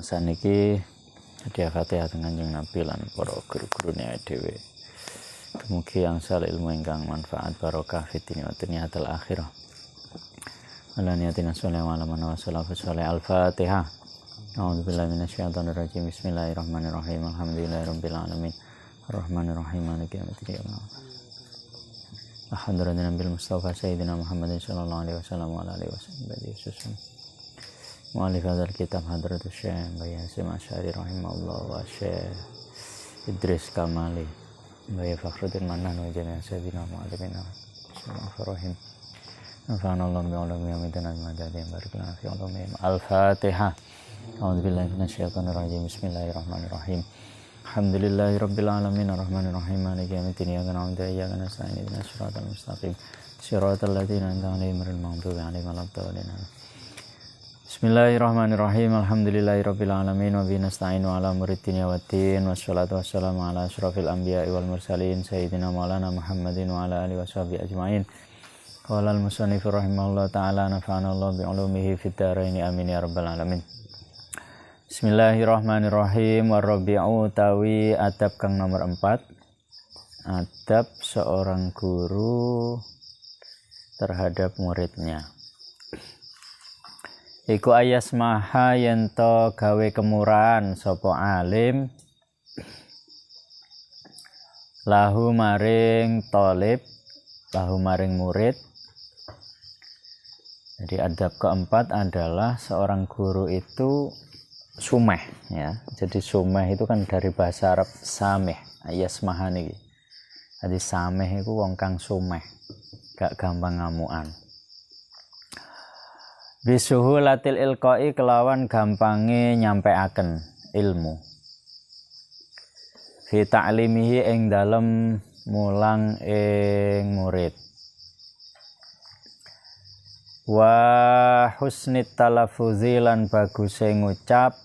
saniki hadiah Fatihah Kanjeng Nabi lan para guru-gurune dhewe. Mugi angsal ilmu ingkang manfaat barokah fid dunya wa dunyatil akhirah. Alaniyatina shollallahu alaihi wa sallam al-Fatihah. A'udzubillahi minasyaitonir rajim. Bismillahirrahmanirrahim. Alhamdulillahirabbil alamin. Arrahmanirrahim. Maliki yaumiddin. Alhamdulillah bil Mustafa Sayyidina Muhammadin sallallahu alaihi wasallam wa alihi wasallam. Mu'allif hadzal kitab Hadratus Syekh Mbah Hasyim Asy'ari rahimahullah wa Syekh Idris Kamali Mbah Fakhruddin Manan wa jami'a sayyidina mu'allimina bismillahirrahmanirrahim. Nafa'anallahu bi'ulumi wa midana al-madadi barik lana fi ulumihim. Al-Fatihah. A'udzubillahi minasyaitonir rajim. Bismillahirrahmanirrahim. Alhamdulillahirabbil alamin arrahmanirrahim maliki yaumiddin iyyaka na'budu wa iyyaka nasta'in ihdinas siratal mustaqim siratal ladzina an'amta 'alaihim ghairil maghdubi 'alaihim waladdallin. Bismillahirrahmanirrahim. Alhamdulillahirabbil alamin wa bihi nasta'inu ala umuri dunya waddin wassalatu wassalamu ala asyrafil anbiya'i wal mursalin sayyidina maulana Muhammadin wa ala alihi washabihi ajmain. Qala al-musannif rahimahullah ta'ala nafa'anallahu bi 'ulumihi fid dharain amin ya rabbal alamin. Bismillahirrahmanirrahim. Warabi'u tawi adab kang nomor 4. Adab seorang guru terhadap muridnya. Iku ayasmaha yento gawe kemurahan sapa alim lahu maring talib, lahu maring murid. Jadi adab keempat adalah seorang guru itu sumeh ya. Jadi sumeh itu kan dari bahasa Arab sameh, ayasmaha niki. Jadi sameh itu wong kang sumeh, gak gampang ngamukan. Bisuhulatil ilqai kelawan gampange nyampeaken ilmu. Fi ta'limihi ing dalem mulang ing murid. Wa husnit talaffuzi lan baguse ngucap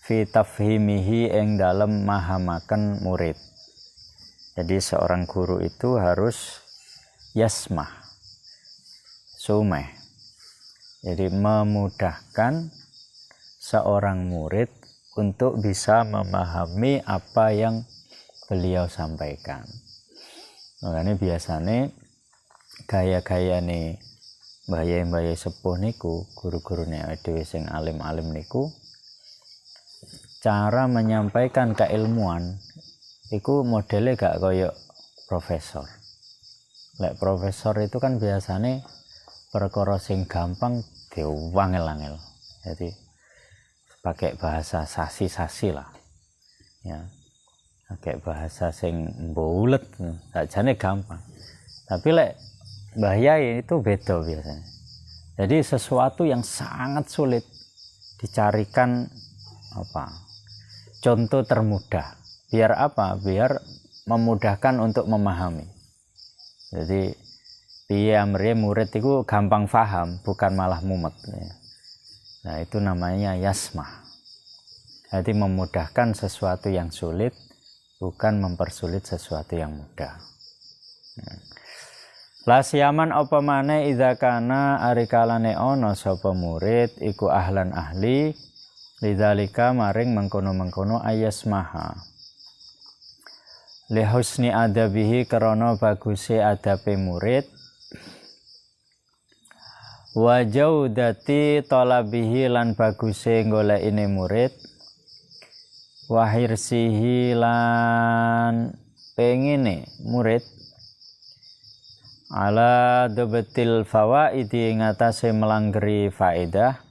fi tafhimihi ing dalem mahamaken murid. Jadi seorang guru itu harus yasmah, sumeh. Jadi memudahkan seorang murid untuk bisa memahami apa yang beliau sampaikan. Makanya biasanya gaya-gaya nih mbah-mbah sepuh niku, guru-gurune dhewe sing alim-alim niku, cara menyampaikan keilmuan iku modelnya gak koyo profesor. Lek profesor itu kan biasanya perkara sing gampang diwangel-angel. Jadi pakai bahasa sasi-sasi lah. Ya. Pakai bahasa sing mbulet, sajane gampang. Tapi lek Mbah Yai itu beda biasanya. Jadi sesuatu yang sangat sulit dicarikan apa? Contoh termudah. Biar apa? Biar memudahkan untuk memahami. Jadi piye amre murid itu gampang paham, bukan malah mumet. Nah, itu namanya yasmah. Jadi memudahkan sesuatu yang sulit, bukan mempersulit sesuatu yang mudah. La siyaman apa maneh idza kana arikalane ana sapa murid iku ahlan ahli lidzalika maring mengkono-mengkono ayasmaha. Li husni adabihi krana baguse adabe murid. Wa jaudati talabihi lan baguse golekine murid. Wa hirsihi lan pengine murid ala dabatil fawaidi ing atase melanggeri faedah.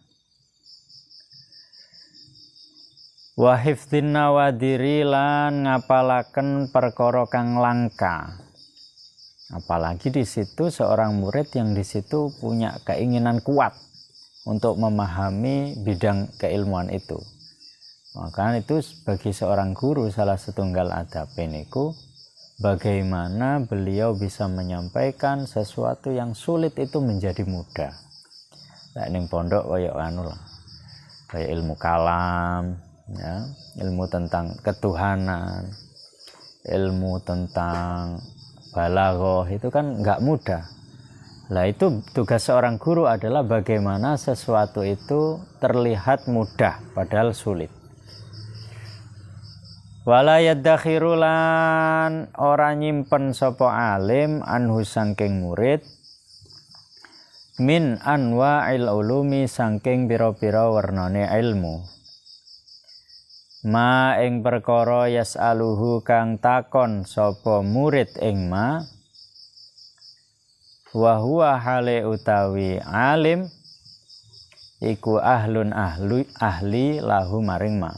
Wa hifdzin nawadiri lan ngapalaken perkara kang langka. Apalagi di situ seorang murid yang di situ punya keinginan kuat untuk memahami bidang keilmuan itu. Maka itu bagi seorang guru salah setunggal adab niku bagaimana beliau bisa menyampaikan sesuatu yang sulit itu menjadi mudah. Lah ning pondok kaya anu lah. Kayak ilmu kalam, ya, ilmu tentang ketuhanan, ilmu tentang balaghah itu kan enggak mudah. Lah itu tugas seorang guru adalah bagaimana sesuatu itu terlihat mudah padahal sulit. Wala yaddakhiru lan ora nyimpen sapa alim anhu sangking murid min anwa'il ulumi sangking pira-pira warnane ilmu. Ma ing perkara yas'aluhu kang takon sapa murid ing ma wa huwa hale utawi alim iku ahli lahu maring ma,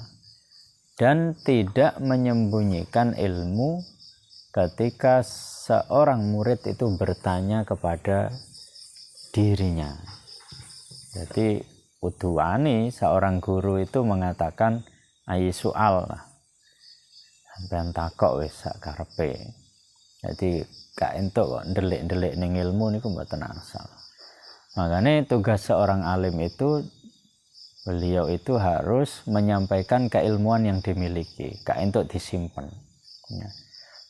dan tidak menyembunyikan ilmu ketika seorang murid itu bertanya kepada dirinya. Jadi uduani seorang guru itu mengatakan ayi soal lah, sampean takok wis sak karepe. Jadi gak entuk kok ndelik-ndelik ning ilmu niku mboten asal. Makanya tugas seorang alim itu, beliau itu harus menyampaikan keilmuan yang dimiliki, gak entuk disimpan. Ya.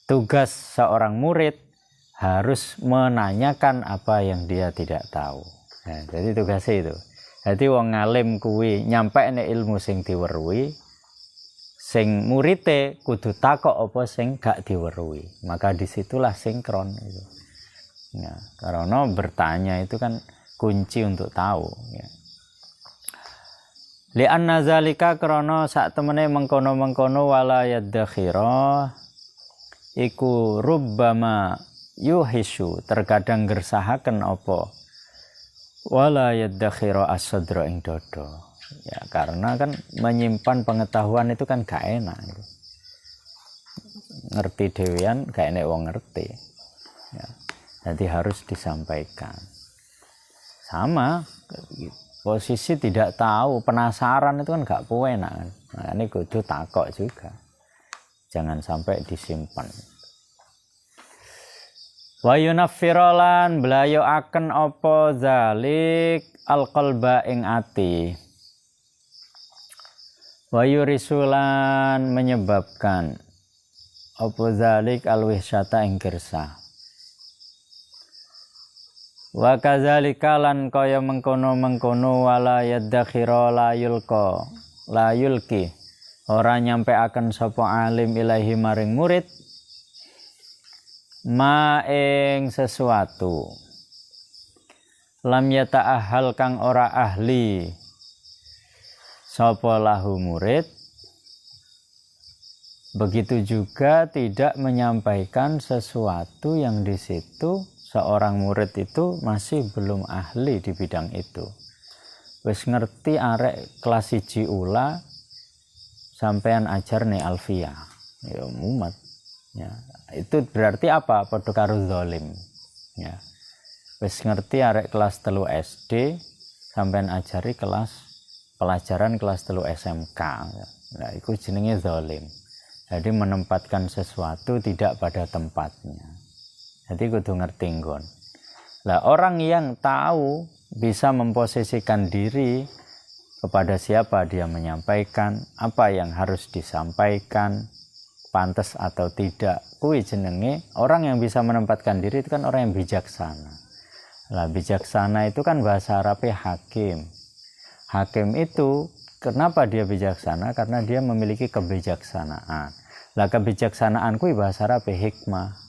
Tugas seorang murid harus menanyakan apa yang dia tidak tahu. Nah, jadi tugasnya itu. Jadi wong alim kuwi nyampaikne ilmu sing diweruhi, sing murite kudu takok apa sing gak diweruhi. Maka disitulah sinkron itu. Ya, karena bertanya itu kan kunci untuk tahu. Ya. Li'anna zalika krana sak temene mengkono-mengkono wala yaddakhira iku rubbama yuhishu, terkadang gersahaken apa wala yaddakhira as-sadra ing dodo. Ya, karena kan menyimpan pengetahuan itu kan gak enak gitu. Ngerti dewean gak enak wong ngerti. Ya, jadi harus disampaikan. Sama posisi tidak tahu, penasaran itu kan gak enak kan. Nah, ini kudu takok juga. Jangan sampai disimpan. Wa yunaffirolan belayo akan apa zalik alqalba ing ati. Wa yurisulan menyebabkan apa zalik alwihsyata ing gersah. Wa kadzalika lan kaya mengkono-mengkono wala yaddakhira la yulki ora nyampeaken sapa alim ilahi maring murid ma ing sesuatu lam yata'ahal kang ora ahli sapa lahu murid. Begitu juga tidak menyampaikan sesuatu yang di situ seorang murid itu masih belum ahli di bidang itu. Wis ngerti arek kelas 1 ula sampean ajar nih alfiyah. Ya mumet. Ya, itu berarti apa? Padha karo zalim. Ya. Wis ngerti arek kelas 3 SD sampean ajari pelajaran kelas 3 SMK. Nah, itu jenenge zalim. Jadi menempatkan sesuatu tidak pada tempatnya. Jadi kudu ngerti nggon. Lah orang yang tahu bisa memposisikan diri kepada siapa dia menyampaikan, apa yang harus disampaikan, pantas atau tidak. Kuwi jenenge orang yang bisa menempatkan diri itu kan orang yang bijaksana. Lah bijaksana itu kan bahasa Arabnya hakim. Hakim itu kenapa dia bijaksana? Karena dia memiliki kebijaksanaan. Lah kebijaksanaan kuwi bahasa Arab hikmah.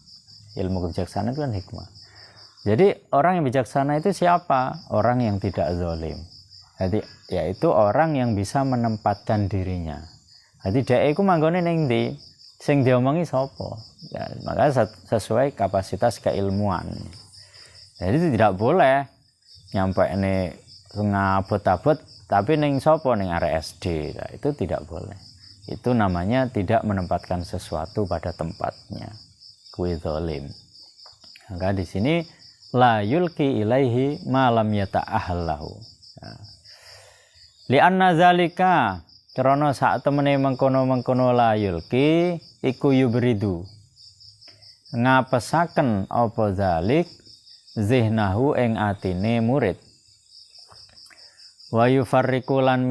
Ilmu kebijaksanaan itu kan hikmah. Jadi orang yang bijaksana itu siapa? Orang yang tidak zalim. Jadi yaitu orang yang bisa menempatkan dirinya. Jadi dia iku manggone ning ndi? Sing diomongi sapa? Ya, maka sesuai kapasitas keilmuan. Jadi tidak boleh nyampe ini ngabot-abot tapi ning sapa ning arek SD. Nah, itu tidak boleh. Itu namanya tidak menempatkan sesuatu pada tempatnya. Kuwi zalim. Maka di sini la yulki ilaihi ma lam yata'ahhallahu. Nah. Li'anna zalika karena saat temene mengkono-mengkono la yulki iku yubridu. Ngapesaken apa zalik zihnahu ing atine murid. Wa yufarriqu lan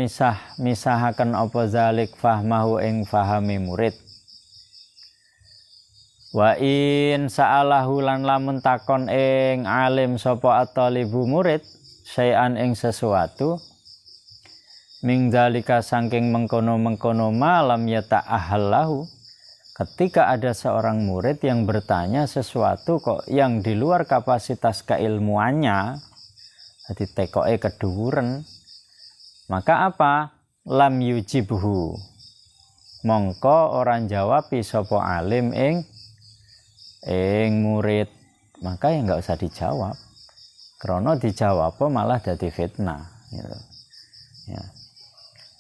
misahaken apa zalik fahmahu ing fahami murid. Wa in sa'alahu lan lamun takon ing alim sapa at-thalibu murid sayan ing sesuatu ming dalika saking mengkono-mengkono malam yata'ahallahu. Ketika ada seorang murid yang bertanya sesuatu kok yang di luar kapasitas keilmuannya, jadi tekoke keduren, maka apa? Lam yujibhu, mongko orang jawabi sapa alim ing murid, maka ya nggak usah dijawab. Krono dijawab malah dadi fitnah. Gitu. Ya.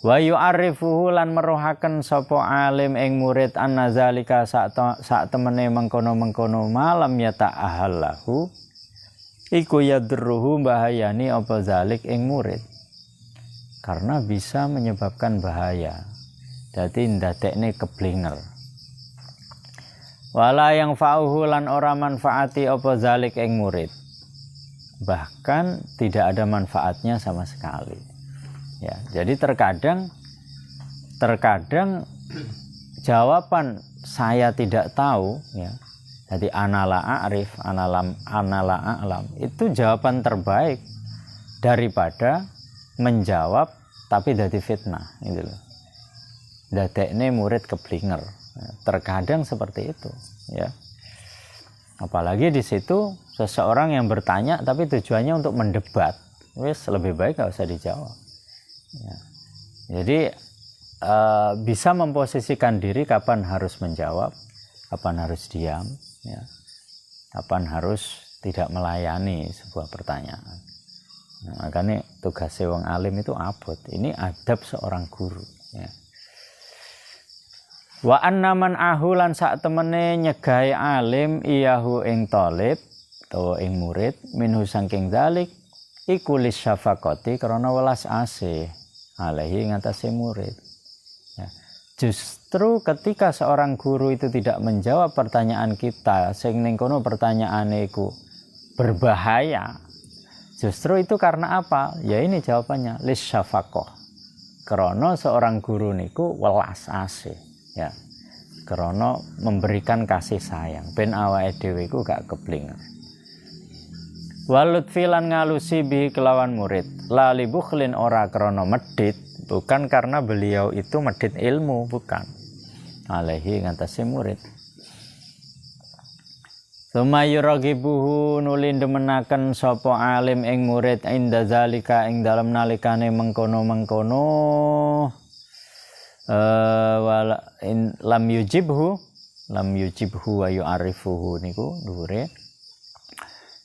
Wa yu'arifuhu lan meruhaken sapa alim ing murid annazalika sak temene mengkono-mengkono malam ya ta'ahallahu iku yadruhu bahayani apa zalik ing murid. Karena bisa menyebabkan bahaya. Dadi ndadekne keblinger. Wala yang fa'uhu lan ora manfaati apa zalik ing murid. Bahkan tidak ada manfaatnya sama sekali. Ya, jadi terkadang jawaban saya tidak tahu ya. Jadi anala a'rif, anala a'lam itu jawaban terbaik daripada menjawab tapi dadi fitnah gitu loh. Dadekne murid keblinger. Terkadang seperti itu ya. Apalagi di situ seseorang yang bertanya tapi tujuannya untuk mendebat, wis lebih baik gak usah dijawab ya. Jadi bisa memposisikan diri kapan harus menjawab, kapan harus diam ya, kapan harus tidak melayani sebuah pertanyaan. Nah, makanya tugas wong alim itu abot, ini adab seorang guru ya. Wa annaman ahulan sak temene nyegai alim iyahu ing thalib utawa ing murid minhu saking dalik iku lis syafaqati krana welas asih alaihi ngatasi murid ya. Justru ketika seorang guru itu tidak menjawab pertanyaan kita sing ning kono pertanyaane iku berbahaya, justru itu karena apa? Ya ini jawabannya lis syafaqah. Krana seorang guru niku welas asih ya, karena memberikan kasih sayang ben awake dhewe iku gak keblinger. Walut filan ngalusi bi kelawan murid lali bukhlin ora krana medit, bukan karena beliau itu medit ilmu, bukan, alaihi ngatasi murid. Sumayuragibuhu nulin demenaken sapa alim ing murid inda zalika ing dalem nalikane mengkono-mengkono lam yujibhu wa yu'arifuhu niku dhuwure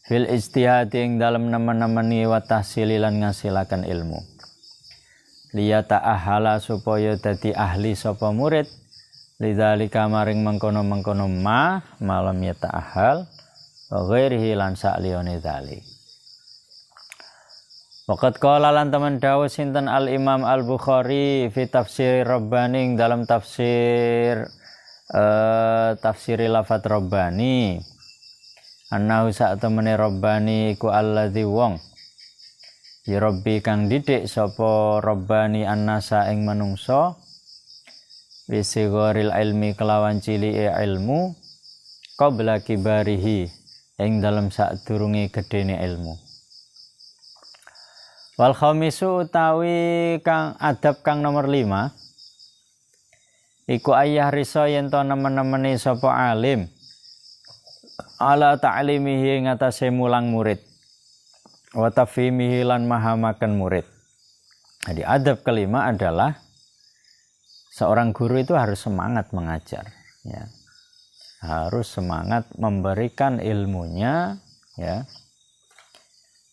fil ijtihad ing dalem nemen-nemeni wa tahsili lan ngasilaken ilmu liyata ahala supaya dadi ahli sapa murid lidzalika maring mengkono-mengkono malam ya ta'ahal wa ghairihi lan sa'liyane dzalik. Waqat qala lan teman dawuh sinten Al-Imam Al-Bukhari fi tafsir Rabbani dalam tafsir lafaz Rabbani annahu sak temene Rabbani iku alladzi wong ya Rabbi kang didik sapa Rabbani annasa ing manungsa bisigharil ilmi kelawan cilike ilmu qabla kibarihi ing dalam sadurunge gedene ilmu. Wal khamisu utawi kang adab kang nomor 5 iku ayah risa yen to nemen-nemeni sapa alim ala ta'limihi ngatasé mulang murid wa tafhimihi lan mahamaken murid. Jadi adab kelima adalah seorang guru itu harus semangat mengajar ya. Harus semangat memberikan ilmunya ya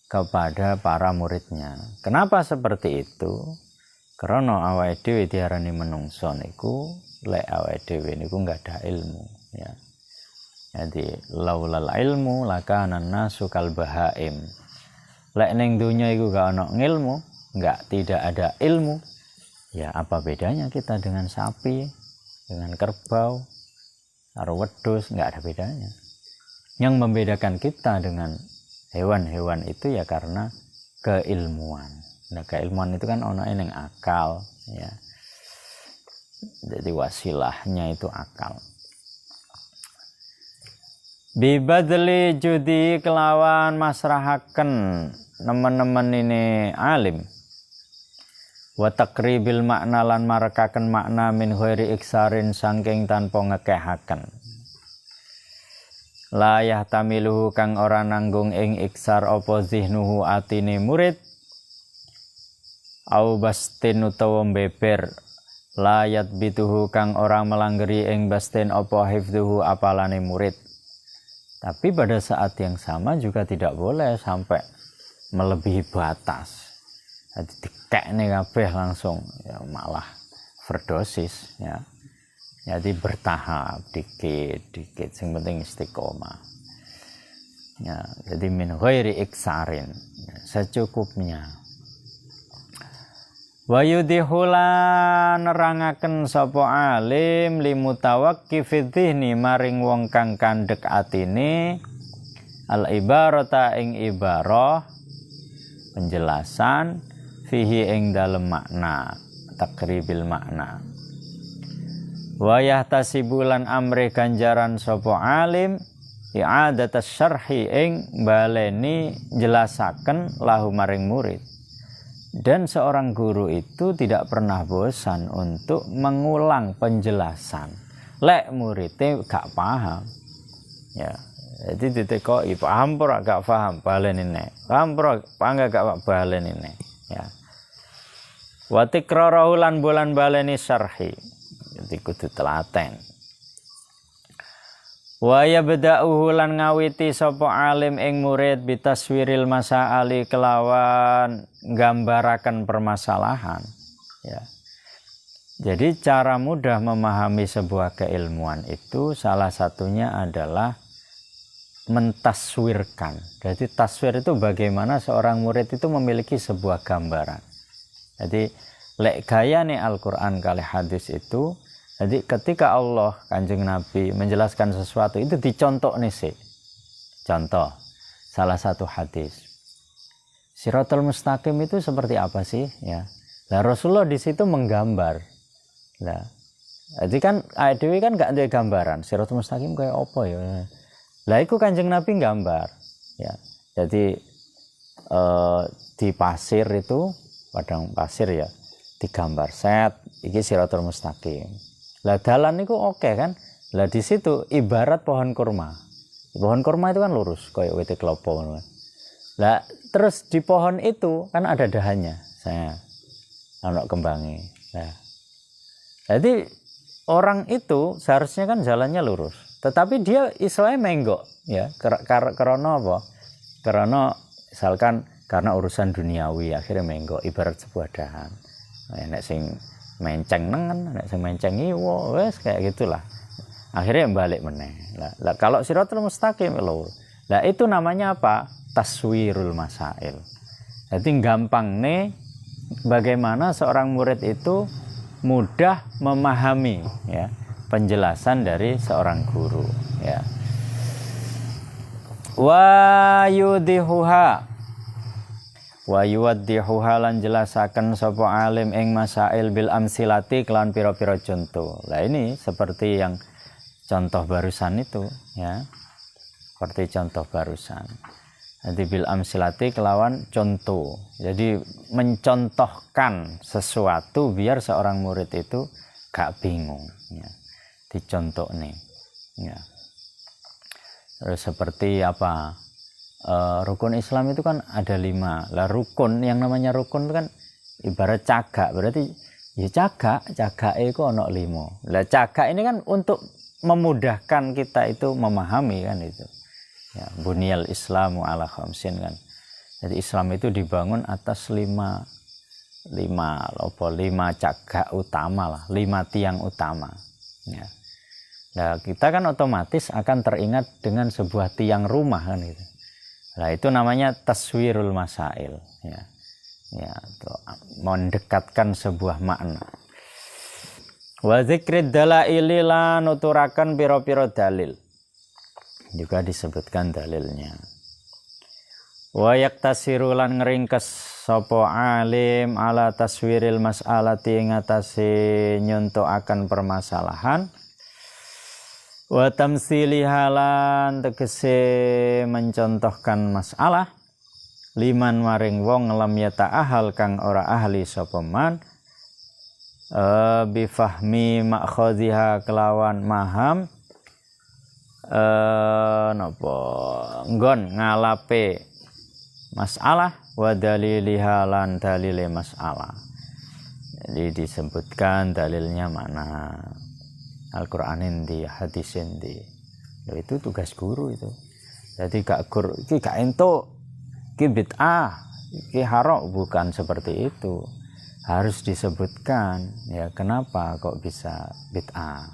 kepada para muridnya. Kenapa seperti itu? Karena awake dhewe diarani menungso niku lek awake dhewe niku enggak ada ilmu ya. Jadi laulal ilmu lakana nasu kal bahaim. Lek ning dunya iku gak ana ilmu, tidak ada ilmu. Ya apa bedanya kita dengan sapi, dengan kerbau, karo wedhus, enggak ada bedanya. Yang membedakan kita dengan hewan-hewan itu ya karena keilmuan. Nah, keilmuan itu kan ono ning akal ya. Jadi wasilahnya itu akal. Bibadli judi kelawan masrahaken nemen-nemen ini alim. Wa takribil makna lan marekaken makna min ghairi iksarin saking tanpa ngekehaken. La yahtamiluhu kang ora nanggung ing iksar apa zihnuhu atine murid. Au bastin utawa beber. La yatbituhu kang ora melanggeri ing bastin apa hifdhuhu apalane murid. Tapi pada saat yang sama juga tidak boleh sampai melebihi batas. Jadi dikekne kabeh langsung ya malah overdosis ya. Jadi bertahap dikit sing penting istiqomah. Ya, jadi min ghairi iksarin ya, secukupnya. Wa yudhihulan nerangaken sapa alim limutawaqqifidz dzihni maring wong kang kandhek atine al ibarata ing ibarah penjelasan fihi ing dalem makna takribil makna. Wa yahtasibulan amri ganjaran sapa alim i'adatas syarhi ing baleni jelasaken lahu maring murid. Dan seorang guru itu tidak pernah bosan untuk mengulang penjelasan. Lek muridnya gak paham, ya. Jadi ditekoi paham pura gak paham balen ini, paham pura pangga gak balen ini, ya. Watikrarahu lan bulan baleni syarhi, jadi kudu telaten. Wa yabda'uhu lan ngawiti sapa alim ing murid bitaswiril masaali kelawan gambaraken permasalahan ya. Jadi cara mudah memahami sebuah keilmuan itu salah satunya adalah mentaswirkan. Jadi taswir itu bagaimana seorang murid itu memiliki sebuah gambaran. Jadi lek gayane Al-Qur'an kali hadis itu. Jadi ketika Allah Kanjeng Nabi menjelaskan sesuatu itu dicontoh nih sih. Contoh salah satu hadis. Siratal Mustaqim itu seperti apa sih ya? Lah Rasulullah di situ menggambar. Lah jadi kan dewe kan gak ada gambaran Siratal Mustaqim kayak apa ya. Lah iku Kanjeng Nabi gambar ya. Jadi di pasir itu padang pasir ya digambar set iki Siratal Mustaqim. Lah dalan niku oke kan? Lah di situ ibarat pohon kurma. Pohon kurma itu kan lurus kayak wit klopo ngono. Lah terus di pohon itu kan ada dahannya. Saya ana kembange. Nah. Jadi orang itu seharusnya kan jalannya lurus, tetapi dia istilahnya menggok ya. Karena apa? Karena misalkan karena urusan duniawi akhirnya menggok ibarat sebuah dahan. Nek sing menceng nengen, nek sing menceng iwo, wes kayak gitulah. Akhirnya balik meneh. Lah kalau Siratal Mustaqim lho. Lah itu namanya apa? Taswirul masail. Jadi gampang nih bagaimana seorang murid itu mudah memahami ya penjelasan dari seorang guru ya. Wa yudhihuha wa yuwaddihuha lan jelasaken sapa alim ing masail bil amsilati kelan pira-pira contoh. Lah ini seperti yang contoh barusan itu ya. Seperti contoh barusan. Jadi bil amsilati kelawan contoh. Jadi mencontohkan sesuatu biar seorang murid itu gak bingung ya. Dicontoh nih ya. Terus seperti apa? Rukun Islam itu kan ada 5. Lah rukun yang namanya rukun itu kan ibarat cagak, berarti ya cagak itu ono 5. Lah cagak ini kan untuk memudahkan kita itu memahami kan itu. Ya, bunyal Islamu ala khamsin kan. Jadi Islam itu dibangun atas 5 cagak utama lah, 5 tiang utama. Ya. Nah, kita kan otomatis akan teringat dengan sebuah tiang rumah kan gitu. Nah, itu namanya taswirul masail ya. Ya, itu mendekatkan sebuah makna. Wa dzikrid dalaili lan nuturaken pira-pira dalil. Juga disebutkan dalilnya. Wa yaktasiru lan ngringkes sapa alim ala taswiril mas'alati ing atase nyontokaken permasalahan Wa tamsili halan tegese mencontohkan masalah liman maring wong lam yata'ahal kang ora ahli sapa man bifahmi makhadhiha kelawan maham napa nggon ngalape masalah wa daliliha lan dalile masalah. Jadi disebutkan dalilnya mana, Al-Qur'an endi, hadis endi. Itu tugas guru itu. Jadi gak guru iki gak entuk, iki bid'ah, iki haram, bukan seperti itu. Harus disebutkan ya kenapa kok bisa bid'ah.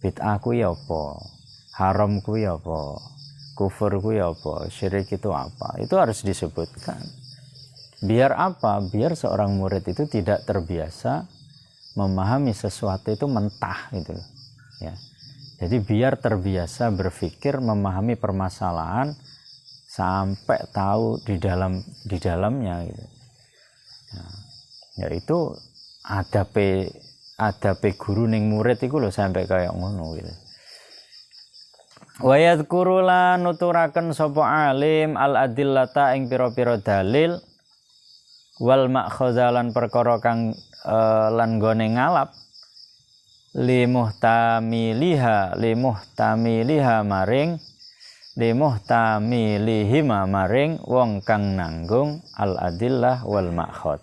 Bid'ah ku ya apa? Haram ku ya apa? Kufur ku ya apa? Syirik itu apa? Itu harus disebutkan. Biar apa? Biar seorang murid itu tidak terbiasa memahami sesuatu itu mentah gitu ya. Jadi biar terbiasa berpikir, memahami permasalahan sampai tahu di dalamnya gitu. Nah, yaitu adabe guru ning murid iku lho sampai kayak ngono gitu. Wa yadhkuru lan nuturaken sapa alim al adillata ing pira-pira dalil wal ma'khazalan perkara kang lan gone ngalap limuhtamilihima maring wong kang nanggung al adillah wal ma'khad.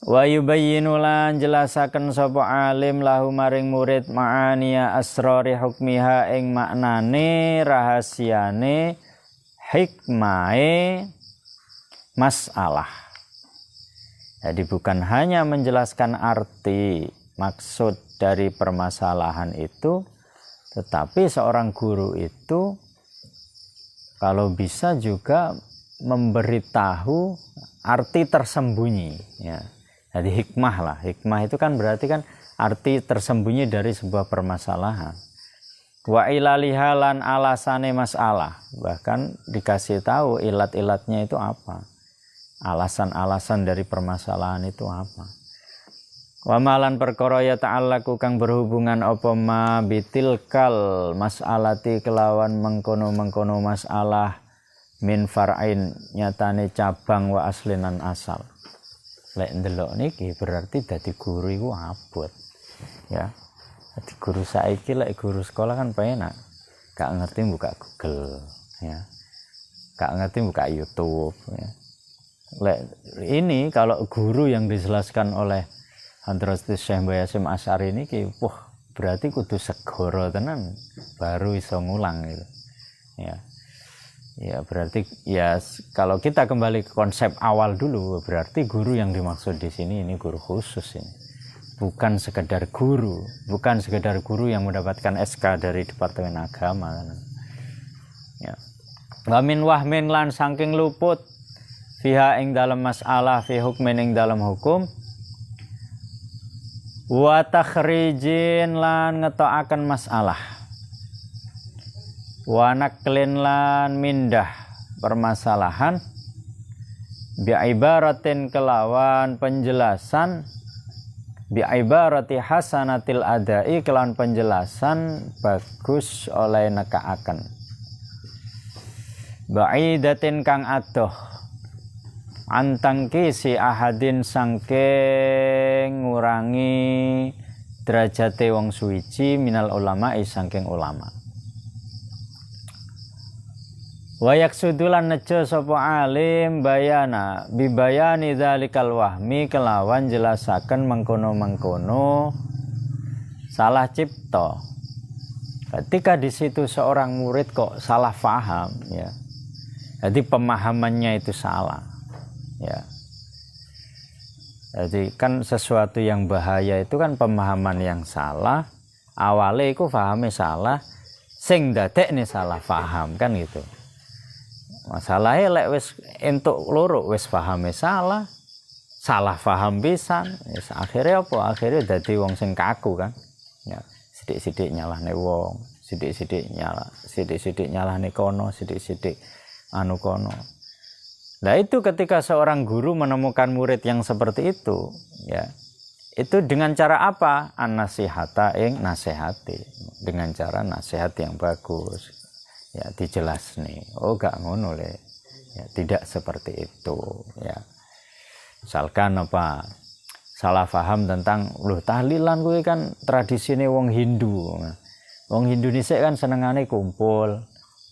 Wa yubayyinu lan jelasaken sapa alim lahu maring murid ma'aniya asrari hukmiha ing maknane rahasiane hikmahe masalah. Jadi bukan hanya menjelaskan arti maksud dari permasalahan itu, tetapi seorang guru itu kalau bisa juga memberitahu arti tersembunyi ya. Jadi hikmah lah. Hikmah itu kan berarti kan arti tersembunyi dari sebuah permasalahan. Wa ilaliha lan alasane masalah. Bahkan dikasih tahu ilat-ilatnya itu apa. Alasan-alasan dari permasalahan itu apa. Wa malan perkara ya ta'allaku kang berhubungan apa ma bitilkal mas'alati kelawan mengkono-mengkono masalah min far'ain nyatane cabang wa aslinan asal. Lek ndelok niki berarti dadi guru iku abot. Ya. Dadi guru saiki lek guru sekolah kan penak. Gak ngerti buka Google ya. Gak ngerti buka YouTube ya. Lek ini kalau guru yang dijelaskan oleh Hadratus Syekh Mbah Hasyim Asy'ari niki wah berarti kudu segoro tenan baru iso ngulang gitu. Ya. Ya berarti ya kalau kita kembali ke konsep awal dulu berarti guru yang dimaksud di sini ini guru khusus ini. Bukan sekedar guru yang mendapatkan SK dari Departemen Agama kan. Ya. Wa min wahmin lan saking luput fiha ing dalam masalah fi hukmin ing dalam hukum wa takhrijin lan ngetokaken masalah wa naklin lan mindah permasalahan bi ibaratin kelawan penjelasan bi ibarati hasanatil adai kelawan penjelasan bagus oleh nekaaken ba'idatin kang adoh antangki si ahadin sangking ngurangi derajate wong suwiji minal ulama sangking ulama. Wayak sudulan nejo sapa alim bayana bibayani dzalikal wahmi kelawan jelasaken mengkono-mengkono salah cipta. Ketika di situ seorang murid kok salah paham ya. Jadi pemahamannya itu salah. Ya. Jadi kan sesuatu yang bahaya itu kan pemahaman yang salah. Awalnya itu pahamnya salah, sing dadekne salah paham kan gitu. Masalahnya lek wis entuk loro wis pahame salah paham pisan, wis akhirnya apa? Akhirnya dadi wong sing kaku kan. Ya, sithik-sithik nyalahne wong, sithik-sithik nyalahne kono, sithik-sithik anu kono. Nah itu ketika seorang guru menemukan murid yang seperti itu, ya Itu dengan cara apa? An-nasihata ing nasihati. Dengan cara nasihat yang bagus. Ya dijelas nih. Oh gak ngono le. Ya, tidak seperti itu ya. Misalkan apa salah paham tentang loh tahlilan kuwi kan tradisine wong Hindu. Wong Hindu dhisik kan senengane kumpul,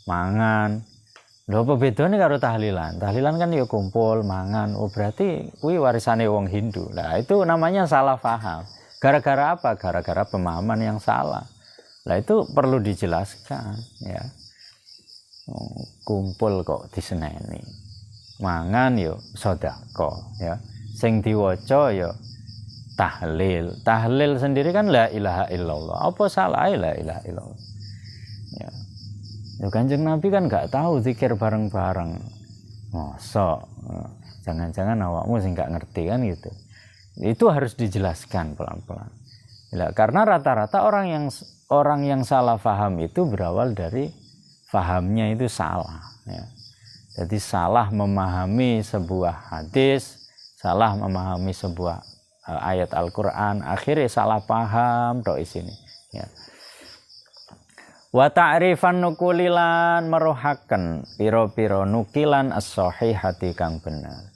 mangan. Lho apa bedane karo tahlilan? Tahlilan kan ya kumpul, mangan. Oh berarti kuwi warisane wong Hindu. Nah, itu namanya salah paham. Gara-gara apa? Gara-gara pemahaman yang salah. Nah, itu perlu dijelaskan ya. Kumpul kok diseneni. Mangan yo sedekah ya. Sing diwaca yo tahlil. Tahlil sendiri kan la ilaha illallah. Apa salah la ilaha illallah? Ya. Ya Kanjeng Nabi kan nggak tahu zikir bareng-bareng. Mosok. Jangan-jangan awakmu sing nggak ngerti kan gitu. Itu harus dijelaskan pelan-pelan. Ya, karena rata-rata orang yang salah paham itu berawal dari fahamnya itu salah. Ya. Jadi salah memahami sebuah hadis, salah memahami sebuah ayat Al-Quran, akhirnya salah paham tok isine. Ya. Wa ta'rifan nukulilan meruhaken pira-pira nukilan as-sahihati kang bener.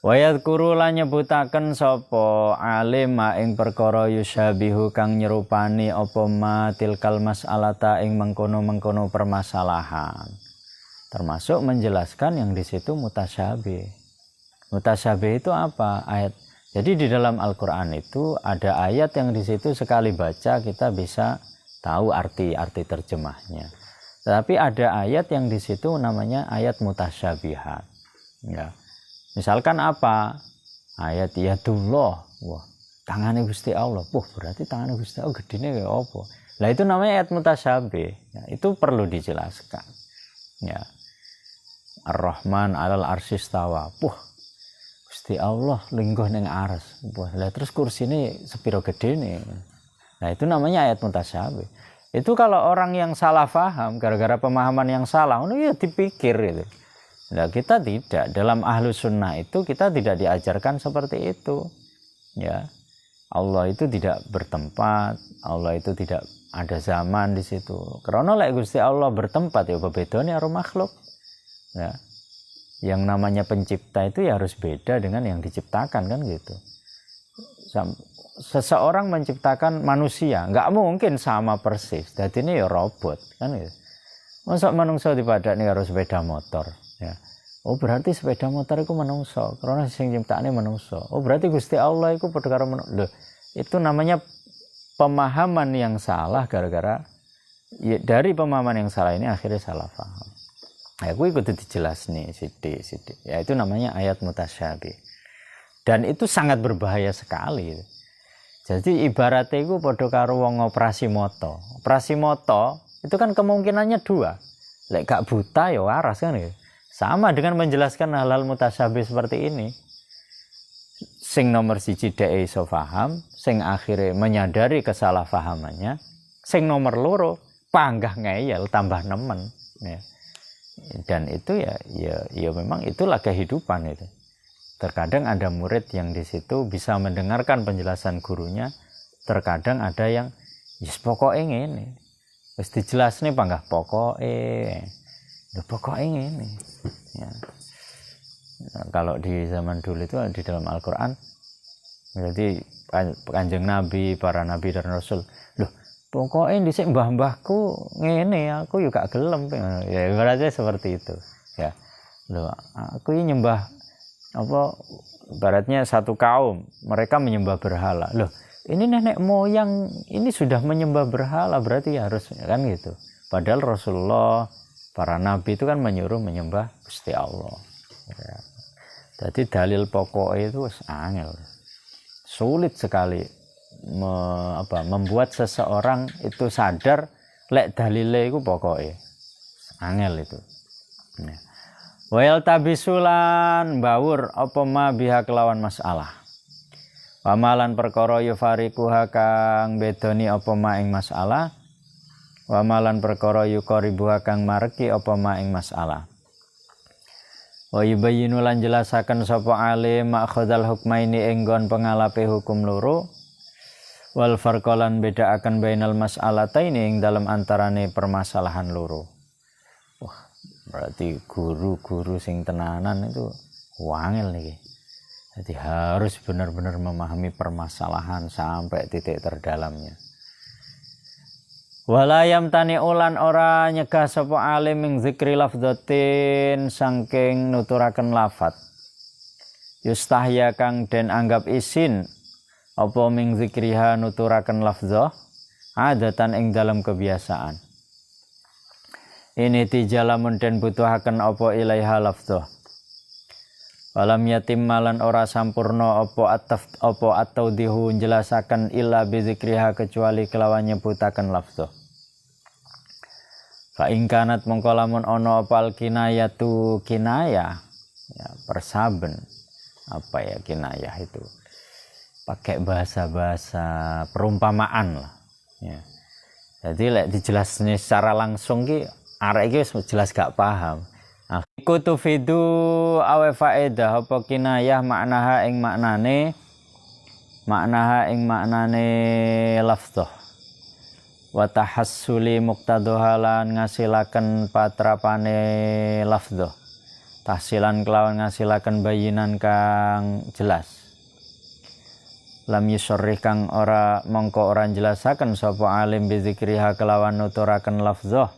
Wa yadhkuru lan nyebutaken sapa alim ing perkara yushabihu kang nyerupani apa ma tilkal mas'alata ing mengkono-mengkono permasalahan. Termasuk menjelaskan yang di situ mutasyabih. Mutasyabih itu apa? Ayat. Jadi di dalam Al-Qur'an itu ada ayat yang di situ sekali baca kita bisa tahu arti terjemahnya. Tetapi ada ayat yang di situ namanya ayat mutasyabihat. Ya. Misalkan apa? Ayat yadullah. Wah, tangannya Gusti Allah. Wah, berarti tangannya Gusti Allah gedene kayak apa? Lah itu namanya ayat mutasyabih. Ya, itu perlu dijelaskan. Ya. Ar-Rahman 'alal arsyistawa. Wah, Gusti Allah lingguh ning arsy. Wah, lah terus kursine sepiro gedene. Nah, itu namanya ayat mutasyabih. Itu kalau orang yang salah paham gara-gara pemahaman yang salah, ya dipikir itu. Nah, kita tidak. Dalam Ahlus Sunnah itu kita tidak diajarkan seperti itu. Ya. Allah itu tidak bertempat, Allah itu tidak ada zaman di situ. Karena lek Gusti Allah bertempat ya bedane karo makhluk. Ya. Yang namanya pencipta itu ya harus beda dengan yang diciptakan kan gitu. Seseorang menciptakan manusia, nggak mungkin sama persis. Jadi ini ya robot kan gitu. Masa manungsa dipadani karo sepeda motor, ya. Oh berarti sepeda motor itu manungsa, karena sing ciptaane manungsa. Oh berarti Gusti Allah itu padha karo manungsa. Itu namanya pemahaman yang salah gara-gara ya, dari pemahaman yang salah ini akhirnya salah paham. Ya kuwi kudu dijelas nih sithik. Ya itu namanya ayat mutasyabih. Dan itu sangat berbahaya sekali. Jadi ibaratnya itu padha karo wong operasi moto. Operasi moto itu kan kemungkinannya dua. Lek gak buta ya waras kan ya. Sama dengan menjelaskan hal-hal mutasyabih seperti ini. Sing nomor siji dhek iso paham, sing akhirnya menyadari kesalahpahamannya, sing nomor loro panggah ngeyel tambah nemen ya. Dan itu ya memang itulah kehidupan itu. Terkadang ada murid yang di situ bisa mendengarkan penjelasan gurunya, terkadang ada yang yes pokoke ngene. Wis dijelasne panggah pokoke. Pokoke ngene. Ya. Nah, kalau di zaman dulu itu di dalam Al-Qur'an jadi Kanjeng Nabi, para nabi dan rasul, loh pokoknya dhisik mbah-mbahku ngene, aku juga gelem. Ya berarti seperti itu. Ya. Loh, aku ini nyembah apa ibaratnya satu kaum, mereka menyembah berhala. Loh, ini nenek moyang ini sudah menyembah berhala, berarti harus kan gitu. Padahal Rasulullah, para nabi itu kan menyuruh menyembah Gusti Allah. Ya. Jadi dalil pokok itu angel. Sulit sekali membuat seseorang itu sadar lek dalile iku pokoke. Angel itu. Ya. Wal tabisulan bawur apa ma biha kelawan masalah. Wamalan perkara yufariquha kang bedoni apa ma ing masalah. Wamalan perkara yuqaribuha kang mareki apa ma ing masalah. Wa yubayyinu lan jelasaken sapa alim ma'khadzal hukmaini enggon pengalape hukum loro wal farqalan bedaaken bainal mas'alataini ing dalam antarane permasalahan loro. Wah, berarti guru-guru sing tenanan itu wangel niki. Jadi harus benar-benar memahami permasalahan sampai titik terdalamnya. Walayam tani ulan ora nyegah sapa alim ing zikri lafdzatin saking nuturaken lafat. Yustahya kang den anggap isin apa ming zikriha nuturaken lafdzah adatan ing dalam kebiasaan. Ini tijalamun den butuhaken apa ilaiha lafdzah. Walam yatim malan ora sampurna apa atau dihu jelasaken illa bizikriha kecuali kelawan nyebutaken lafdzah. Fa ing kanat mongko lamun ana apa kinayatu kinayah ya persaben apa ya kinayah itu pakai bahasa-bahasa perumpamaan lah ya. Jadi lek dijelasne secara langsung ki arek iki jelas gak paham. Iku tufidu awe faedah apa kinayah maknaha ing maknane lafdzah wa tahassuli muqtadahalan ngasilaken patrapane lafdzah tahsilan kelawan ngasilaken bayinan kang jelas lam yusarrih kang ora mongko ora jelasaken sapa alim bizikriha kelawan nuturaken lafdzah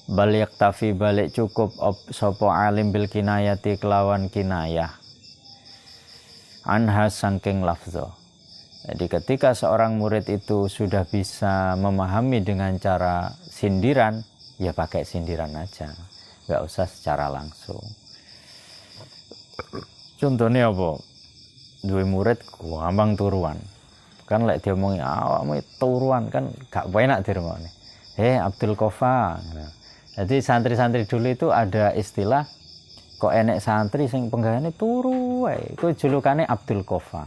bal yaktafi balik cukup sapa alim bil kinayati kelawan kinayah anha saking lafdzah. Jadi ketika seorang murid itu sudah bisa memahami dengan cara sindiran, ya pakai sindiran aja, nggak usah secara langsung. Contohnya apa? Dua murid gampang turuan, kan lek diomongi awakmu turuan kan gak enak dirungokne. Abdul Kofa. Jadi santri-santri dulu itu ada istilah kok enek santri sing penggayane turu wae. Iku julukane Abdul Kofa.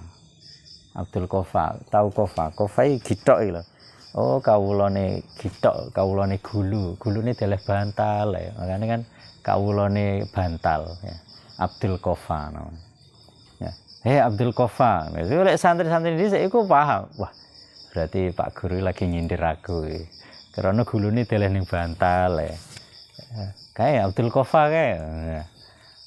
Abdul Kofa, tahu Kofa? Kofa iki gitok iki lho. Oh, kawulane gitok, kawulane gulune deleh bantal ya. Makane kan kawulane bantal ya. Abdul Kofa namanya. Ya. Abdul Kofa. Lek santri-santri dhisik iku paham. Wah, berarti Pak Guru lagi nyindir aku. Karena gulune deleh ning bantal ya. Kayak Abdul Kofa kayak.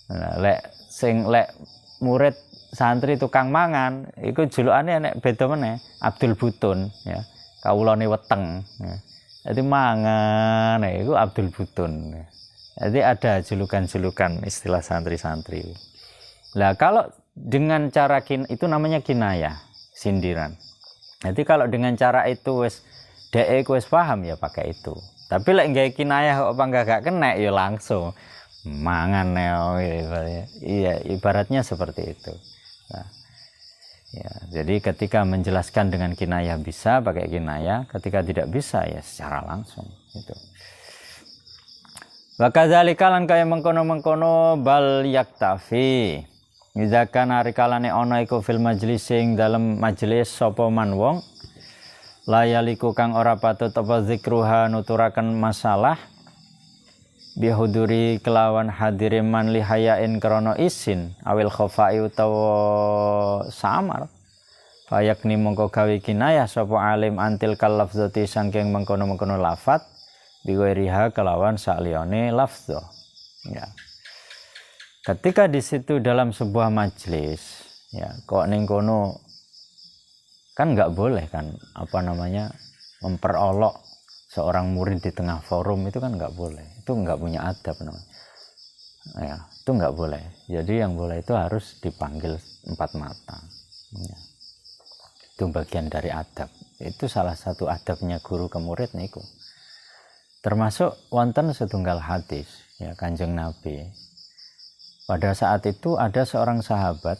Nah, lek murid santri tukang mangan, iku julukane nek beda meneh, Abdul Butun ya. Kawulane weteng ya. Jadi mangan iku Abdul Butun. Ya. Jadi ada julukan-julukan istilah santri-santri. Lah kalau dengan cara itu namanya kinayah, sindiran. Jadi kalau dengan cara itu wis dhek wis paham ya pakai itu. Tapi lek nggawe kinayah apa gak kena ya langsung mangan iya ibaratnya seperti itu. Nah, ya, jadi ketika menjelaskan dengan kinayah bisa pakai kinayah, ketika tidak bisa ya secara langsung itu. Wa kadzalika lan kaya mengkono-mengkono bal yaktafi. Misalkan hari kalane ana iku fil majlis sing dalem majelis sapa man wong layaliku kang ora patut apa zikruha nuturaken masalah bihuduri kelawan hadiri man lihayain krana isin awil khafai utawa samar fayakni mongko gawe kinayah sapa alim antil kalafzati saking mengkono-mengkono lafat biwiriha kelawan sakliyane lafzah ya. Ketika di situ dalam sebuah majelis ya kok ning kono kan nggak boleh kan memperolok seorang murid di tengah forum itu kan nggak boleh, itu nggak punya adab namanya. Ya, itu nggak boleh. Jadi yang boleh itu harus dipanggil empat mata. Ya. Itu bagian dari adab. Itu salah satu adabnya guru ke murid niku. Termasuk wonten setunggal hadis ya Kanjeng Nabi. Pada saat itu ada seorang sahabat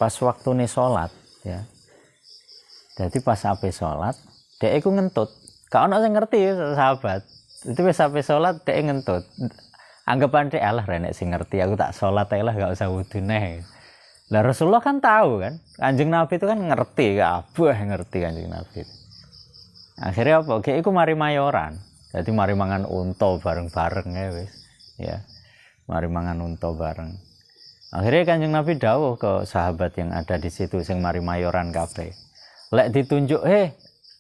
pas waktu nih sholat ya. Jadi pas ape sholat, dia iku ngentut. Kau nak ngerti sahabat. Itu wis sampai sholat dia ngentut. Anggapan dia alah renek sing ngerti aku tak sholat lah gak usah wudu neh. Lah Rasulullah kan tahu kan. Kanjeng Nabi itu kan ngerti, kabeh ngerti Kanjeng Nabi. Akhirnya apa? Kayak iku mari mayoran. Jadi mari mangan unta bareng-bareng ya wis. Ya. mari mangan unta bareng. Akhirnya Kanjeng Nabi dawuh ke sahabat yang ada di situ sing mari mayoran kabeh. Lek ditunjuk,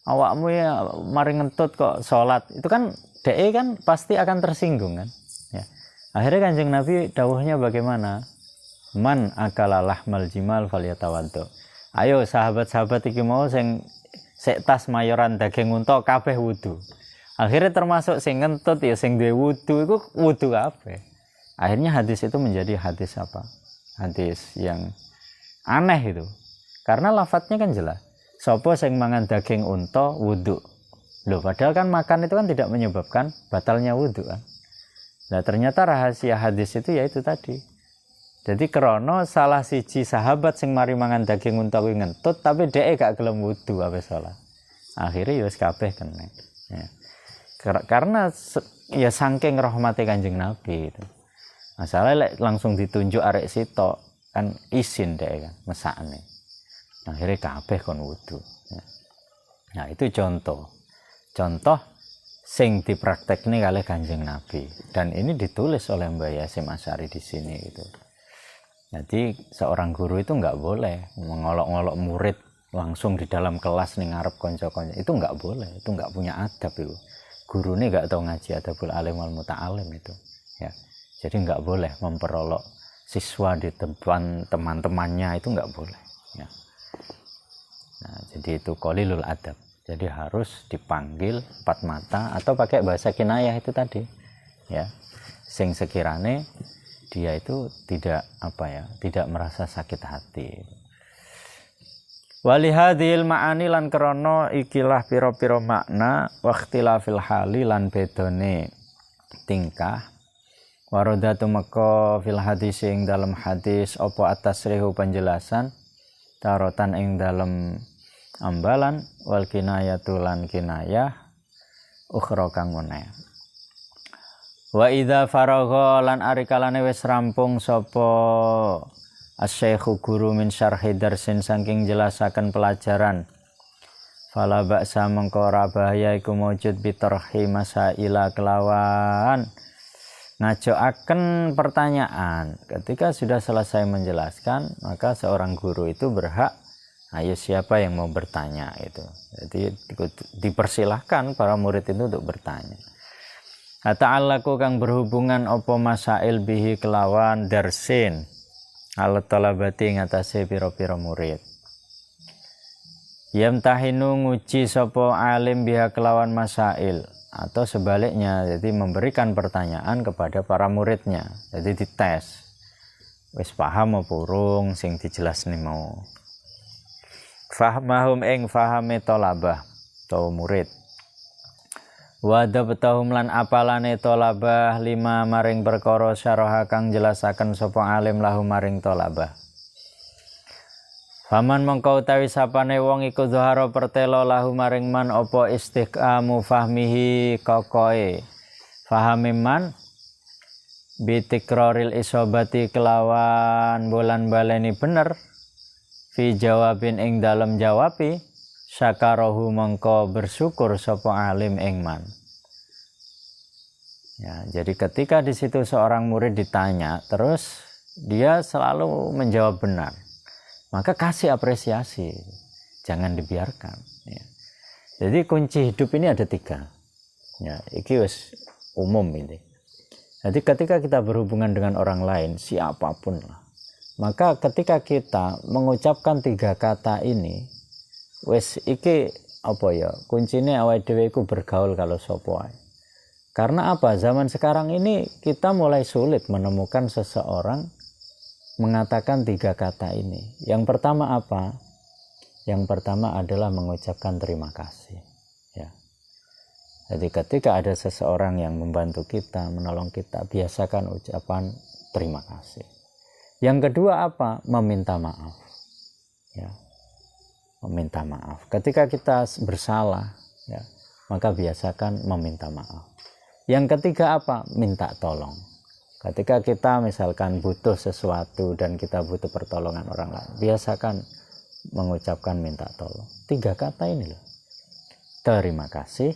awakmu ya mari ngentut kok salat. Itu kan DE kan pasti akan tersinggung kan. Ya. Akhirnya Kanjeng Nabi dawuhnya bagaimana? Man akala lahmal jimal falyatawaddo. Ayo sahabat-sahabat iki mau sing tas mayoran daging unta kabeh wudu. Akhirnya termasuk sing ngentut ya sing duwe wudu iku wudu kabeh. Akhirnya hadis itu menjadi hadis apa? Hadis yang aneh itu. Karena lafadznya kan jelas. Sopo sing mangan daging unta wudu. Loh, padahal kan makan itu kan tidak menyebabkan batalnya wudu kan. Nah, ternyata rahasia hadis itu yaitu tadi. Jadi krono salah siji sahabat sing mari mangan daging unta kuwi ngentut tapi dhek gak gelem wudu ape salat. Akhirnya ya wis kabeh kena. Ya. Karena ya saking rahmate Kanjeng Nabi itu. Masalah langsung ditunjuk arek sitok kan izin dhek kan mesakne. Akhirnya kabeh kon wudu. Ya. Nah, itu contoh sing dipraktekne kalih Kanjeng Nabi dan ini ditulis oleh Mbah Yasim Asy'ari di sini gitu. Jadi seorang guru itu nggak boleh mengolok-olok murid langsung di dalam kelas nih ngarep konco-konco, itu nggak boleh, itu nggak punya adab itu. Guru ini nggak tahu ngaji adabul alim wal muta'alim itu, ya. Jadi nggak boleh memperolok siswa di depan teman-temannya, itu nggak boleh. Ya. Nah, jadi itu qalilul adab. Jadi harus dipanggil empat mata atau pakai bahasa kinayah itu tadi, ya. Sing sekirane dia itu tidak merasa sakit hati. Walihadil ma'ani lan krana ikilah pira-pira makna waqtilafil hali lan bedone tingkah waradatu maka fil hadis ing dalam hadis apa atasrihu penjelasan tarotan ing dalam ambalan wal kinayatu lan kinayah ukhra kang meneh. Wa idza faragha lan ari kalane wis rampung sapa asy-syaikhu guru min syarhi darsin saking jelasaken pelajaran fala ba'sa mengko ora bahaya iku maujud bitarhi masaila kelawan ngajoaken pertanyaan. Ketika sudah selesai menjelaskan maka seorang guru itu berhak ayo siapa yang mau bertanya itu. Jadi dipersilahkan para murid itu untuk bertanya. Ta'allaku kang berhubungan apa masail bihi kelawan darsin ala talabati ngatasi pira-pira murid. Yamtahinu nguji sapa alim biha kelawan masail atau sebaliknya, jadi memberikan pertanyaan kepada para muridnya. Jadi dites. Wis paham apa urung sing dijelasne mau. Fahmahum ing fahame talabah atau murid. Wada betahum lan apalane tolabah lima maring perkara syaraha kang jelasaken sapa alim lahu maring tolabah. Faman mengkau tawi sapane wong iku zahara pertelo lahu maring man apa istiqamu fahmihi kokoe. Fahami man bitikraril isobati kelawan bolan baleni bener fi jawabin ing dalem jawabi. Syakarahu mengko bersyukur sapa alim ing man. Ya, jadi ketika di situ seorang murid ditanya terus dia selalu menjawab benar, maka kasih apresiasi, jangan dibiarkan. Ya. Jadi kunci hidup ini ada 3. Ya, iki wis umum ini. Jadi ketika kita berhubungan dengan orang lain siapapun lah, maka ketika kita mengucapkan 3 kata ini wis iki apa ya kuncine awake dhewe iku bergaul kalau sapa ae. Karena apa? Zaman sekarang ini kita mulai sulit menemukan seseorang mengatakan 3 kata ini. Yang pertama apa? Yang pertama adalah mengucapkan terima kasih, ya. Jadi ketika ada seseorang yang membantu kita, menolong kita, biasakan ucapan terima kasih. Yang kedua apa? Meminta maaf. Ya. Meminta maaf. Ketika kita bersalah, ya, maka biasakan meminta maaf. Yang ketiga apa? Minta tolong. Ketika kita misalkan butuh sesuatu dan kita butuh pertolongan orang lain, biasakan mengucapkan minta tolong. 3 kata ini loh. Terima kasih,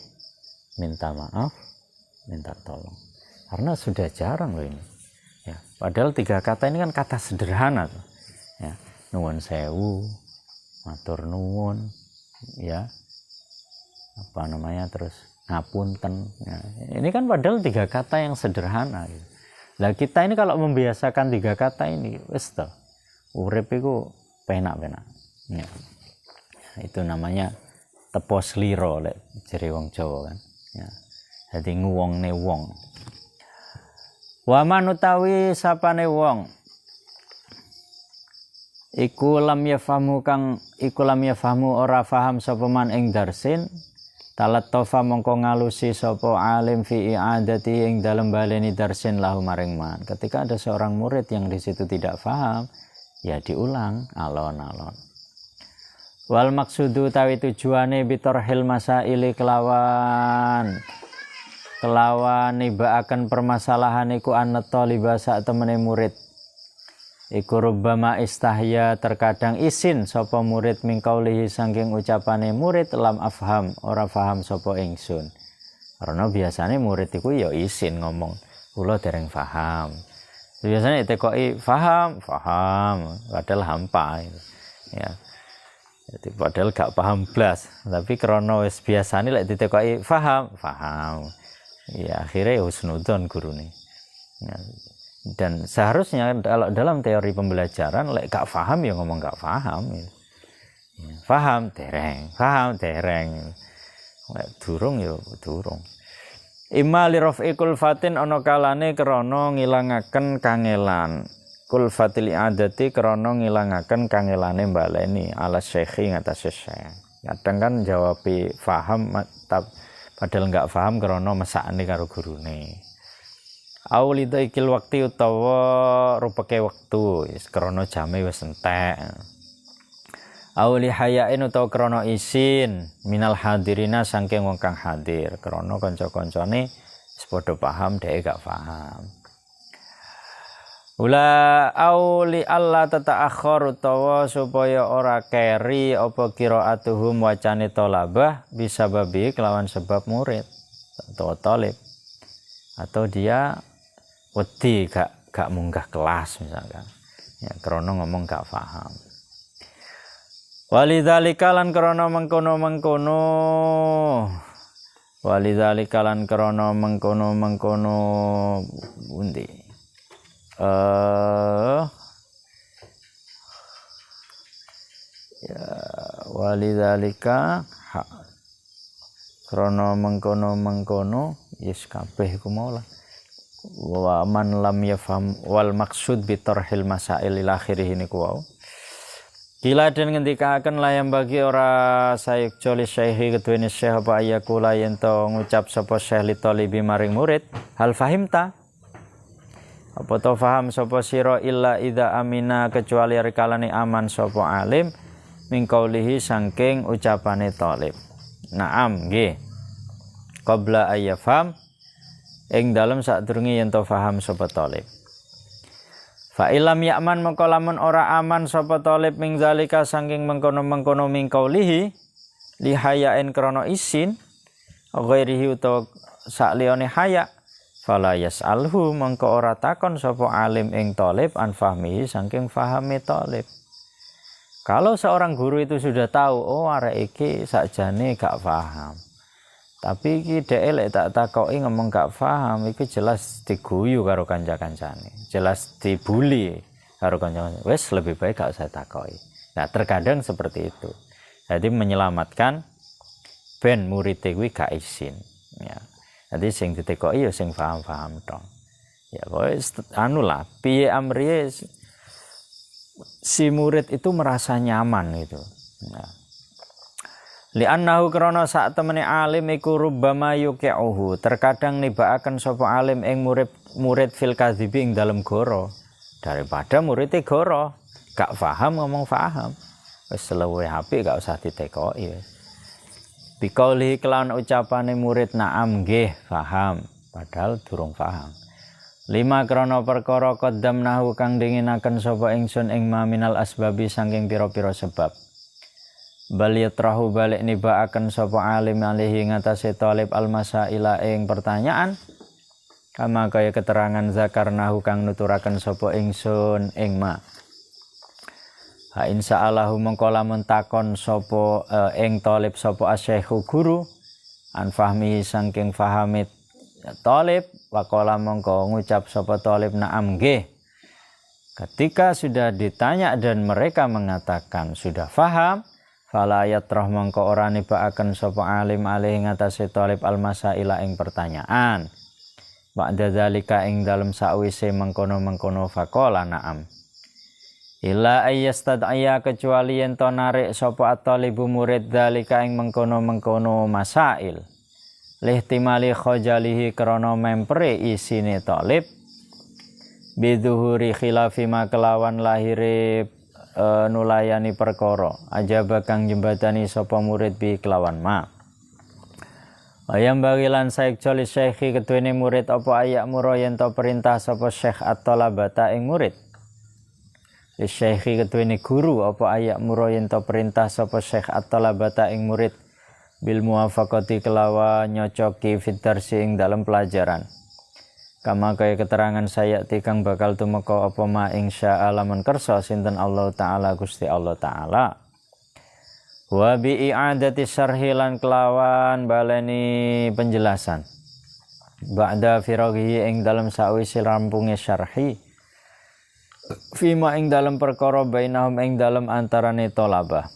minta maaf, minta tolong. Karena sudah jarang loh ini. Ya, padahal 3 kata ini kan kata sederhana tuh. Ya, nuwun sewu, matur nuwun, ya. Apa namanya terus ngapunten. Ya, ini kan padahal 3 kata yang sederhana gitu. Lah kita ini kalau membiasakan 3 kata ini wis to. Urip iku penak-penak. Ya. Itu namanya tepo slira lek jere wong Jawa kan. Ya. Jadi nguwongne wong. Wa manutawi sapane wong iku lam yafhamu ora faham sapa man ing darsin talattofa mongko ngalusi sapa alim fi i'adati ing dalem baleni darsin lahu maring man. Ketika ada seorang murid yang di situ tidak faham, ya diulang alon-alon. Wal maksudu tawi tujuane bitorhil masaili kelawan nibaaken permasalahan iku anata libasa temene murid iku rubbama istahya terkadang isin sapa murid mingkaulihi saking ucapane murid lam afham ora paham sapa ingsun. Karena biasanya murid iku ya isin ngomong kula dereng paham. Biasanya tekoki paham padahal hampa ya. Jadi padahal gak paham blas, tapi krana wis biasane lek ditekoki paham. Ya akhirnya husnudzon gurune. Ya, dan seharusnya kalau dalam teori pembelajaran lek gak paham ya ngomong gak paham. Ya. Paham dereng. Lek durung ya durung. Imma li raf'i kulfatin ana kalane krana ngilangaken kangelan. Kulfatil i'adati krana ngilangaken kangelane baleni ala syekhi ngatasé syekh. Kadang kan jawabi paham padahal enggak paham krana mesakne karo gurune. Aulida ikil waktu utawa rupeke wektu, krana jame wis entek. Auli hayain utawa krana isin minal hadirina saking wong kang hadir, krana kanca-kancane wis padha paham dhek gak paham. Ula auli Allah tata'akhir utawa supaya ora keri apa qiraatuhum wacane tolabah bisa babi kelawan sebab murid atau talib atau dia wedi gak munggah kelas misalkan ya krana ngomong gak paham. Walidzalika lan krana mengkono undi ya walidzalika krana mengkono yes kabeh iku mau lah wa man lam yafham wal maksud bi tarhil masail ila akhirih niku wau. Kila dan ngendikaken layam bagi ora sayuk joli syekhi keduweni syekh apa ayakula yen to ngucap sapa syekh li talibi maring murid hal fahimta apa to faham sapa sira illa idza amina kecuali rekalane aman sapa alim mingkaulihi saking ucapane talib. Naam nggih. Qabla ayyafham ing dalem sadurunge yen to faham sapa talib. Fa ilam ya'man mengko lamun ora aman sapa talib ming zalika saking mengkono-mengkono mingkaulihi lihayain krana isin ghairihi utawa sakliyane haya fala yas'alhu mengko ora takon sapa alim ing talib an fahmihi saking fahame talib. Kalau seorang guru itu sudah tahu oh arek iki sakjane gak paham. Tapi iki dhek lek tak takoki ngomong gak paham iki jelas diguyu karo kanca-kancane. Jelas dibuli karo kanca-kancane. Wes lebih baik gak usah takoki. Nah, terkadang seperti itu. Jadi menyelamatkan ben murid kuwi gak isin ya. Jadi sing ditekoki ya sing paham-paham tok. Ya wis anu lah piye amriye si murid itu merasa nyaman gitu. Nah. Li'annahu krana sak temene alim iku rubbama yuqi'uhu terkadang nibaaken sapa alim ing murid fil kadzibi ing dalem goro daripada murid goro gak paham ngomong paham wis luwih apik gak usah ditekoki wis bikauli kelawan ucapane murid na'am nggih paham padahal durung paham. 5 krana perkara qaddamnahu kang dinginaken sapa ingsun ing maminal asbabi saking pira-pira sebab. Bal yatrahu balik nibaaken sapa alim alihi ngatasé talib almasaila ing pertanyaan kama kaya keterangan zakarnahu kang nuturaken sapa ingsun ing ma. Ha insyaallah mongko lamun takon sapa ing talib sapa asyekhu guru an fahmi saking fahamit talib waqala mongko ngucap sapa talib na'am nggih. Ketika sudah ditanya dan mereka mengatakan sudah faham, fala yatrah mongko ora nibakaken sapa alim alih ngatasé talib almasaila ing pertanyaan. Ba'da zalika ing dalem sakwise mengkono-mengkono faqala na'am. Illa ayyastad'aya kecuali yen to narik sapa at-talibu murid zalika ing mengkono-mengkono masail. Lihtimali khajalihi krana mempere isine talib biduhuri khilafi ma kelawan lahire nulayani perkara ajaba kang jembatani sapa murid bi kelawan ma. Ayam bagilan saik joli syekhi ketuene murid apa ayak muro yen to perintah sapa syekh at-talabata ing murid. Li syekhi ketuene guru apa ayak muro yen to perintah sapa syekh at-talabata ing murid bil muwafaqati kelawan nyocoki fitarsi ing dalam pelajaran. Kama kaya keterangan saya tikang bakal tumeka apa ma insya alamun kersa sinten Allah taala Gusti Allah taala. Wa bi i'adati syarhi lan kelawan baleni penjelasan. Ba'da firaghi ing dalam sawise rampunge syarhi. Fima ing dalam perkara bainahum ing dalam antarane tolabah.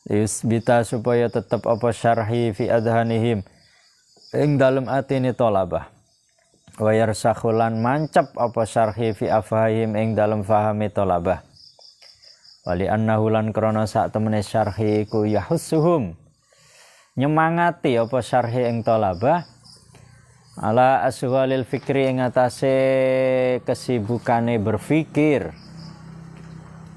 Yusbita supaya tetap apa syarhi fi adhanihim ing dalam atine tolabah. Wa yarsakhulan mancap apa syarhi fi afahim ing dalam fahami tolabah. Wali annahu lan krana sak temene syarhi iku yahussuhum nyemangati apa syarhi ing tolabah ala asghalil fikri ing atase kesibukane berfikir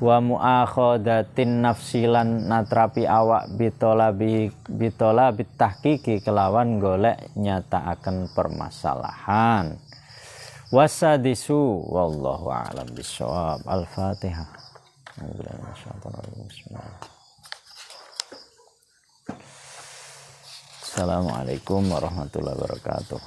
wa muakhadatin nafsilan natrapi awak bitola bitahqiqi kelawan golek nyataaken permasalahan. Wasadisu wallahu a'lam bishawab. Al-Fatihah. Assalamualaikum warahmatullahi wabarakatuh.